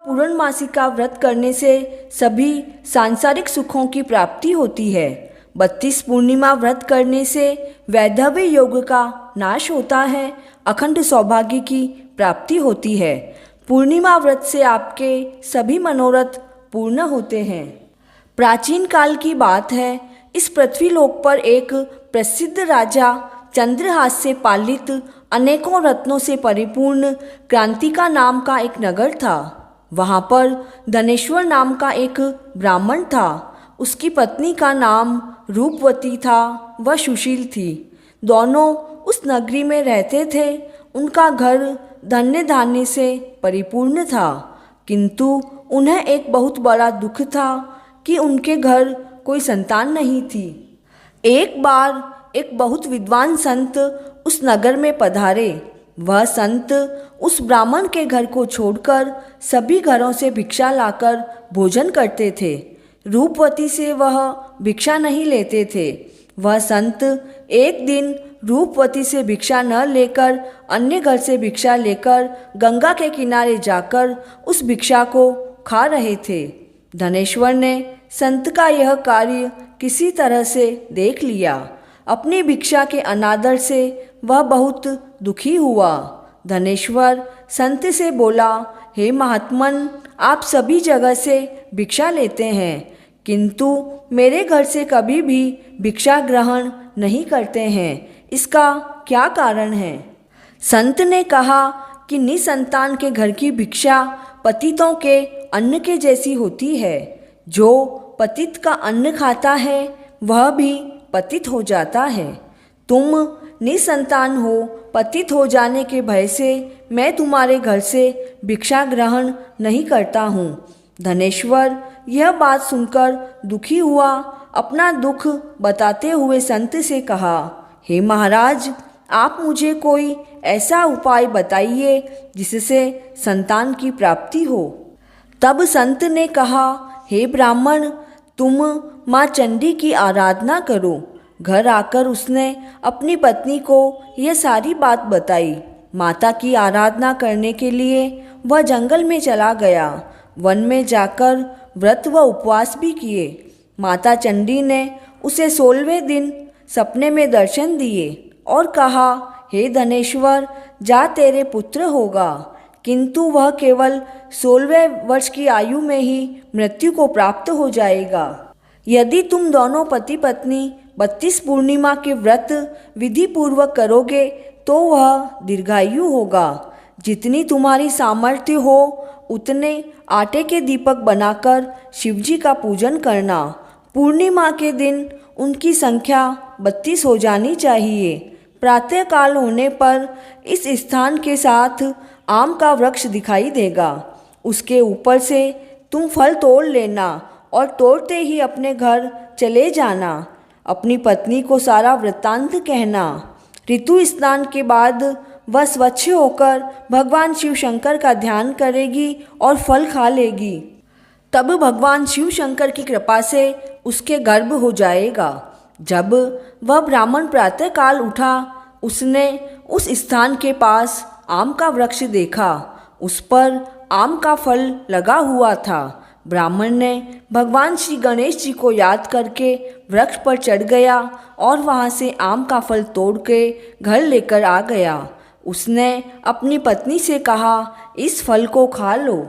पूर्णमासी का व्रत करने से सभी सांसारिक सुखों की प्राप्ति होती है। 32 पूर्णिमा व्रत करने से वैधव्य योग का नाश होता है, अखंड सौभाग्य की प्राप्ति होती है। पूर्णिमा व्रत से आपके सभी मनोरथ पूर्ण होते हैं। प्राचीन काल की बात है, इस पृथ्वी लोक पर एक प्रसिद्ध राजा चंद्रहास से पालित अनेकों रत्नों से परिपूर्ण क्रांतिका नाम का एक नगर था। वहाँ पर धनेश्वर नाम का एक ब्राह्मण था। उसकी पत्नी का नाम रूपवती था, वह सुशील थी। दोनों उस नगरी में रहते थे। उनका घर धन्य धान्य से परिपूर्ण था, किंतु उन्हें एक बहुत बड़ा दुख था कि उनके घर कोई संतान नहीं थी। एक बार एक बहुत विद्वान संत उस नगर में पधारे। वह संत उस ब्राह्मण के घर को छोड़कर सभी घरों से भिक्षा लाकर भोजन करते थे। रूपवती से वह भिक्षा नहीं लेते थे। वह संत एक दिन रूपवती से भिक्षा न लेकर अन्य घर से भिक्षा लेकर गंगा के किनारे जाकर उस भिक्षा को खा रहे थे। धनेश्वर ने संत का यह कार्य किसी तरह से देख लिया। अपनी भिक्षा के अनादर से वह बहुत दुखी हुआ। धनेश्वर संत से बोला, हे महात्मन, आप सभी जगह से भिक्षा लेते हैं, किंतु मेरे घर से कभी भी भिक्षा ग्रहण नहीं करते हैं। इसका क्या कारण है? संत ने कहा कि निसंतान के घर की भिक्षा पतितों के अन्न के जैसी होती है। जो पतित का अन्न खाता है वह भी पतित हो जाता है। तुम निसंतान हो, पतित हो जाने के भय से मैं तुम्हारे घर से भिक्षा ग्रहण नहीं करता हूँ। धनेश्वर यह बात सुनकर दुखी हुआ। अपना दुख बताते हुए संत से कहा, हे महाराज, आप मुझे कोई ऐसा उपाय बताइए जिससे संतान की प्राप्ति हो। तब संत ने कहा, हे ब्राह्मण, तुम माँ चंडी की आराधना करो। घर आकर उसने अपनी पत्नी को यह सारी बात बताई। माता की आराधना करने के लिए वह जंगल में चला गया। वन में जाकर व्रत व उपवास भी किए। माता चंडी ने उसे 16वें दिन सपने में दर्शन दिए और कहा, हे धनेश्वर, जा, तेरे पुत्र होगा, किंतु वह केवल 16वें वर्ष की आयु में ही मृत्यु को प्राप्त हो जाएगा। यदि तुम दोनों पति पत्नी 32 पूर्णिमा के व्रत विधि पूर्वक करोगे तो वह दीर्घायु होगा। जितनी तुम्हारी सामर्थ्य हो उतने आटे के दीपक बनाकर शिवजी का पूजन करना। पूर्णिमा के दिन उनकी संख्या 32 हो जानी चाहिए। प्रातःकाल होने पर इस स्थान के साथ आम का वृक्ष दिखाई देगा। उसके ऊपर से तुम फल तोड़ लेना और तोड़ते ही अपने घर चले जाना। अपनी पत्नी को सारा वृत्तांत कहना। ऋतु स्नान के बाद वह स्वच्छ होकर भगवान शिव शंकर का ध्यान करेगी और फल खा लेगी। तब भगवान शिव शंकर की कृपा से उसके गर्भ हो जाएगा। जब वह ब्राह्मण प्रातःकाल उठा, उसने उस स्थान के पास आम का वृक्ष देखा। उस पर आम का फल लगा हुआ था। ब्राह्मण ने भगवान श्री गणेश जी को याद करके वृक्ष पर चढ़ गया और वहाँ से आम का फल तोड़ के घर लेकर आ गया। उसने अपनी पत्नी से कहा, इस फल को खा लो।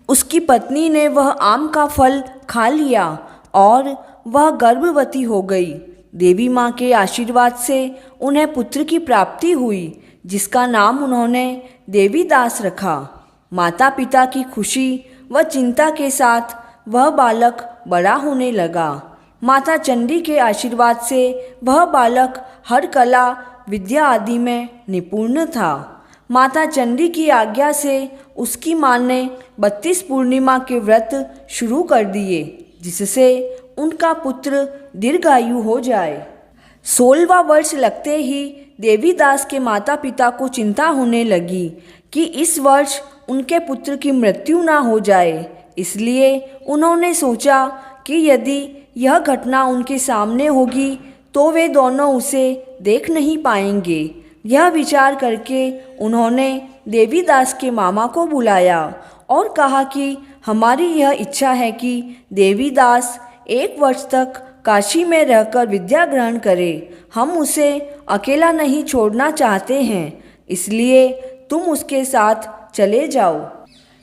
उसकी पत्नी ने वह आम का फल खा लिया और वह गर्भवती हो गई। देवी माँ के आशीर्वाद से उन्हें पुत्र की प्राप्ति हुई, जिसका नाम उन्होंने देवीदास रखा। माता पिता की खुशी व चिंता के साथ वह बालक बड़ा होने लगा। माता चंडी के आशीर्वाद से वह बालक हर कला विद्या आदि में निपुण था। माता चंडी की आज्ञा से उसकी माँ ने 32 पूर्णिमा के व्रत शुरू कर दिए, जिससे उनका पुत्र दीर्घायु हो जाए। 16वां वर्ष लगते ही देवीदास के माता पिता को चिंता होने लगी कि इस वर्ष उनके पुत्र की मृत्यु ना हो जाए। इसलिए उन्होंने सोचा कि यदि यह घटना उनके सामने होगी तो वे दोनों उसे देख नहीं पाएंगे। यह विचार करके उन्होंने देवीदास के मामा को बुलाया और कहा कि हमारी यह इच्छा है कि देवीदास 1 वर्ष तक काशी में रहकर विद्या ग्रहण करे। हम उसे अकेला नहीं छोड़ना चाहते हैं, इसलिए तुम उसके साथ चले जाओ।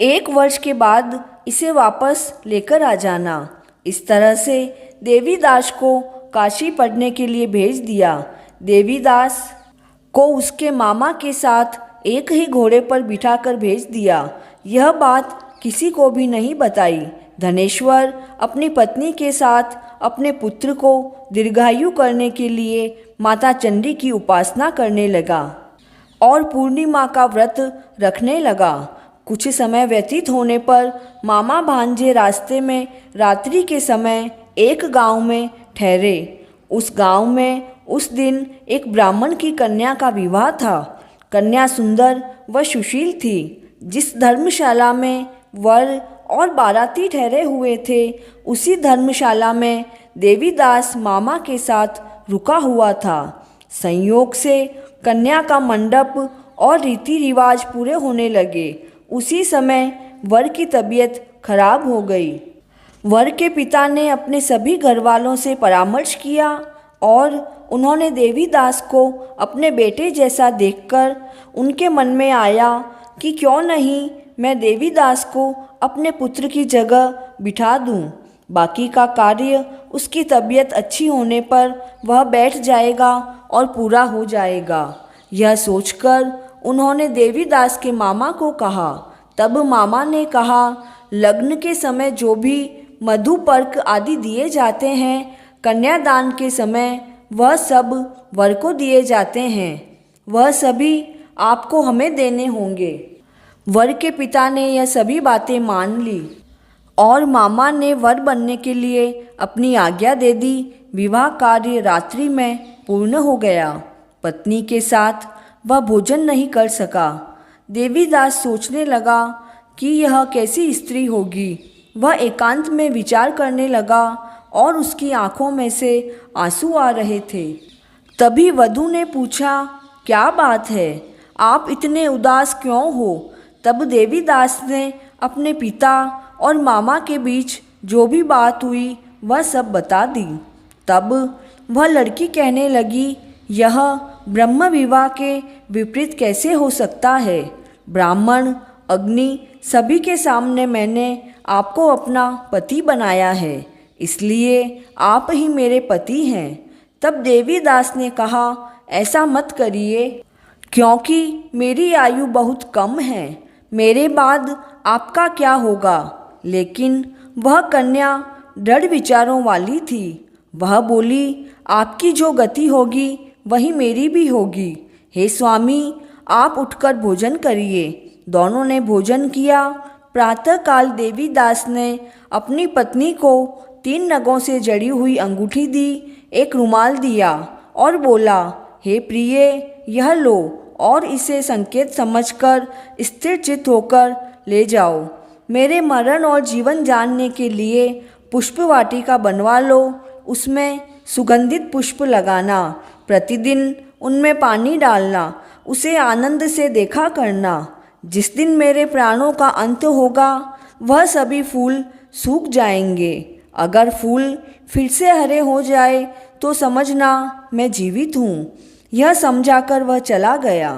1 वर्ष के बाद इसे वापस लेकर आ जाना। इस तरह से देवीदास को काशी पढ़ने के लिए भेज दिया। देवीदास को उसके मामा के साथ एक ही घोड़े पर बिठाकर भेज दिया। यह बात किसी को भी नहीं बताई। धनेश्वर अपनी पत्नी के साथ अपने पुत्र को दीर्घायु करने के लिए माता चंडी की उपासना करने लगा और पूर्णिमा का व्रत रखने लगा। कुछ समय व्यतीत होने पर मामा भांजे रास्ते में रात्रि के समय एक गांव में ठहरे। उस गांव में उस दिन एक ब्राह्मण की कन्या का विवाह था। कन्या सुंदर व सुशील थी। जिस धर्मशाला में वर और बाराती ठहरे हुए थे, उसी धर्मशाला में देवीदास मामा के साथ रुका हुआ था। संयोग से कन्या का मंडप और रीति रिवाज पूरे होने लगे। उसी समय वर की तबीयत खराब हो गई। वर के पिता ने अपने सभी घरवालों से परामर्श किया और उन्होंने देवीदास को अपने बेटे जैसा देखकर उनके मन में आया कि क्यों नहीं मैं देवीदास को अपने पुत्र की जगह बिठा दूं। बाकी का कार्य उसकी तबीयत अच्छी होने पर वह बैठ जाएगा और पूरा हो जाएगा। यह सोचकर उन्होंने देवीदास के मामा को कहा। तब मामा ने कहा, लग्न के समय जो भी मधुपर्क आदि दिए जाते हैं, कन्यादान के समय वह सब वर को दिए जाते हैं। वह सभी आपको हमें देने होंगे। वर के पिता ने यह सभी बातें मान ली और मामा ने वर बनने के लिए अपनी आज्ञा दे दी। विवाह कार्य रात्रि में पूर्ण हो गया। पत्नी के साथ वह भोजन नहीं कर सका। देवीदास सोचने लगा कि यह कैसी स्त्री होगी। वह एकांत में विचार करने लगा और उसकी आंखों में से आंसू आ रहे थे। तभी वधू ने पूछा, क्या बात है, आप इतने उदास क्यों हो? तब देवीदास ने अपने पिता और मामा के बीच जो भी बात हुई वह सब बता दी। तब वह लड़की कहने लगी, यह ब्रह्म विवाह के विपरीत कैसे हो सकता है? ब्राह्मण, अग्नि सभी के सामने मैंने आपको अपना पति बनाया है, इसलिए आप ही मेरे पति हैं। तब देवीदास ने कहा, ऐसा मत करिए, क्योंकि मेरी आयु बहुत कम है। मेरे बाद आपका क्या होगा? लेकिन वह कन्या दृढ़ विचारों वाली थी। वह बोली, आपकी जो गति होगी वही मेरी भी होगी। हे स्वामी, आप उठकर भोजन करिए। दोनों ने भोजन किया। प्रातःकाल देवीदास ने अपनी पत्नी को 3 नगों से जड़ी हुई अंगूठी दी, एक रुमाल दिया और बोला, हे प्रिय, यह लो और इसे संकेत समझकर स्थिर चित्त होकर ले जाओ। मेरे मरण और जीवन जानने के लिए पुष्प वाटिका बनवा लो। उसमें सुगंधित पुष्प लगाना, प्रतिदिन उनमें पानी डालना, उसे आनंद से देखा करना। जिस दिन मेरे प्राणों का अंत होगा, वह सभी फूल सूख जाएंगे। अगर फूल फिर से हरे हो जाए तो समझना मैं जीवित हूँ। यह समझाकर वह चला गया।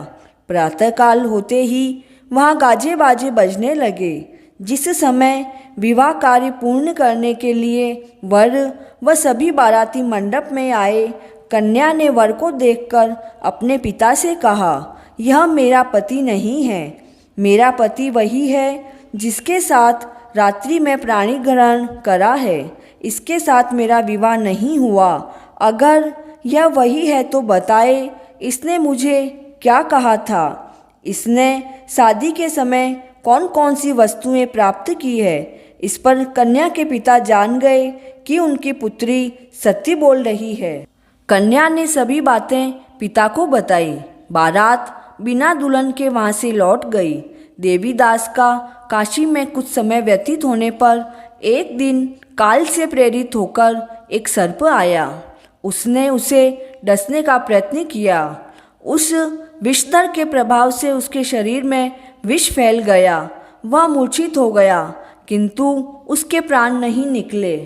प्रातःकाल होते ही वहाँ गाजे बाजे बजने लगे। जिस समय विवाह कार्य पूर्ण करने के लिए वर व सभी बाराती मंडप में आए, कन्या ने वर को देखकर अपने पिता से कहा, यह मेरा पति नहीं है। मेरा पति वही है जिसके साथ रात्रि में प्राणी ग्रहण करा है। इसके साथ मेरा विवाह नहीं हुआ। अगर यह वही है तो बताए, इसने मुझे क्या कहा था? इसने शादी के समय कौन कौन सी वस्तुएं प्राप्त की है? इस पर कन्या के पिता जान गए कि उनकी पुत्री सत्य बोल रही है। कन्या ने सभी बातें पिता को बताई। बारात बिना दुल्हन के वहाँ से लौट गई। देवीदास का काशी में कुछ समय व्यतीत होने पर एक दिन काल से प्रेरित होकर एक सर्प आया। उसने उसे डसने का प्रयत्न किया। उस विषधर के प्रभाव से उसके शरीर में विष फैल गया। वह मूर्छित हो गया, किंतु उसके प्राण नहीं निकले।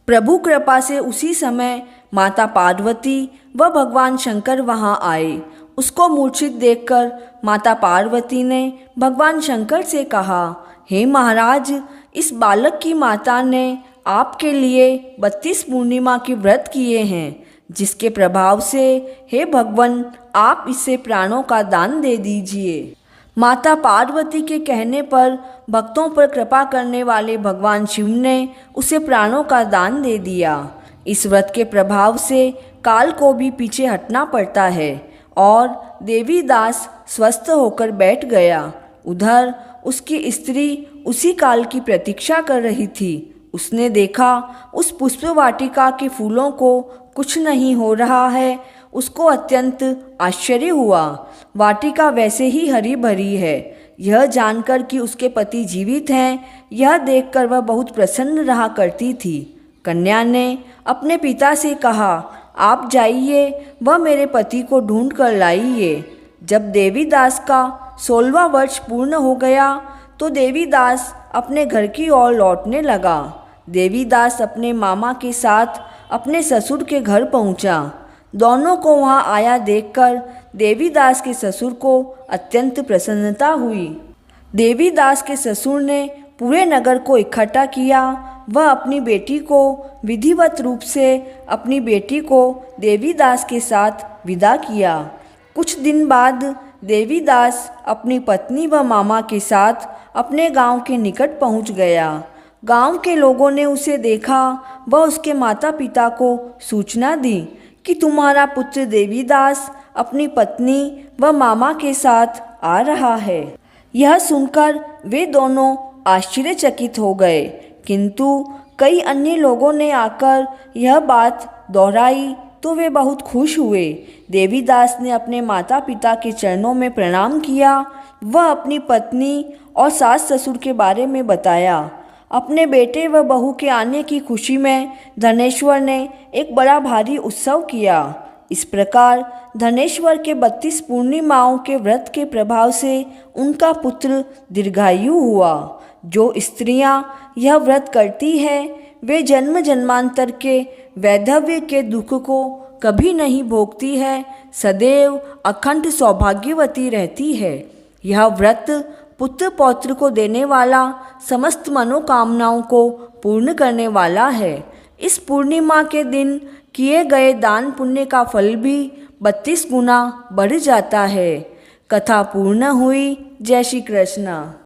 प्रभु कृपा से उसी समय माता पार्वती व भगवान शंकर वहां आए। उसको मूर्छित देखकर माता पार्वती ने भगवान शंकर से कहा, हे महाराज, इस बालक की माता ने आपके लिए 32 पूर्णिमा के व्रत किए हैं, जिसके प्रभाव से हे भगवान आप इसे प्राणों का दान दे दीजिए। माता पार्वती के कहने पर भक्तों पर कृपा करने वाले भगवान शिव ने उसे प्राणों का दान दे दिया। इस व्रत के प्रभाव से काल को भी पीछे हटना पड़ता है और देवीदास स्वस्थ होकर बैठ गया। उधर उसकी स्त्री उसी काल की प्रतीक्षा कर रही थी। उसने देखा उस पुष्प वाटिका के फूलों को कुछ नहीं हो रहा है। उसको अत्यंत आश्चर्य हुआ। वाटिका वैसे ही हरी भरी है। यह जानकर कि उसके पति जीवित हैं, यह देखकर वह बहुत प्रसन्न रहा करती थी। कन्या ने अपने पिता से कहा, आप जाइए व मेरे पति को ढूंढ कर लाइए। जब देवीदास का 16वां वर्ष पूर्ण हो गया तो देवीदास अपने घर की ओर लौटने लगा। देवीदास अपने मामा के साथ अपने ससुर के घर पहुंचा। दोनों को वहां आया देखकर देवीदास के ससुर को अत्यंत प्रसन्नता हुई। देवीदास के ससुर ने पूरे नगर को इकट्ठा किया। वह अपनी बेटी को विधिवत रूप से अपनी बेटी को देवीदास के साथ विदा किया। कुछ दिन बाद देवीदास अपनी पत्नी व मामा के साथ अपने गांव के निकट पहुंच गया। गांव के लोगों ने उसे देखा व उसके माता पिता को सूचना दी कि तुम्हारा पुत्र देवीदास अपनी पत्नी व मामा के साथ आ रहा है। यह सुनकर वे दोनों आश्चर्यचकित हो गए, किंतु कई अन्य लोगों ने आकर यह बात दोहराई तो वे बहुत खुश हुए। देवीदास ने अपने माता पिता के चरणों में प्रणाम किया। वह अपनी पत्नी और सास ससुर के बारे में बताया। अपने बेटे व बहू के आने की खुशी में धनेश्वर ने एक बड़ा भारी उत्सव किया। इस प्रकार धनेश्वर के 32 पूर्णिमाओं के व्रत के प्रभाव से उनका पुत्र दीर्घायु हुआ। जो स्त्रियां यह व्रत करती हैं वे जन्म जन्मांतर के वैधव्य के दुख को कभी नहीं भोगती है, सदैव अखंड सौभाग्यवती रहती है। यह व्रत पुत्र पौत्र को देने वाला, समस्त मनोकामनाओं को पूर्ण करने वाला है। इस पूर्णिमा के दिन किए गए दान पुण्य का फल भी 32 गुना बढ़ जाता है। कथा पूर्ण हुई। जय श्री कृष्ण।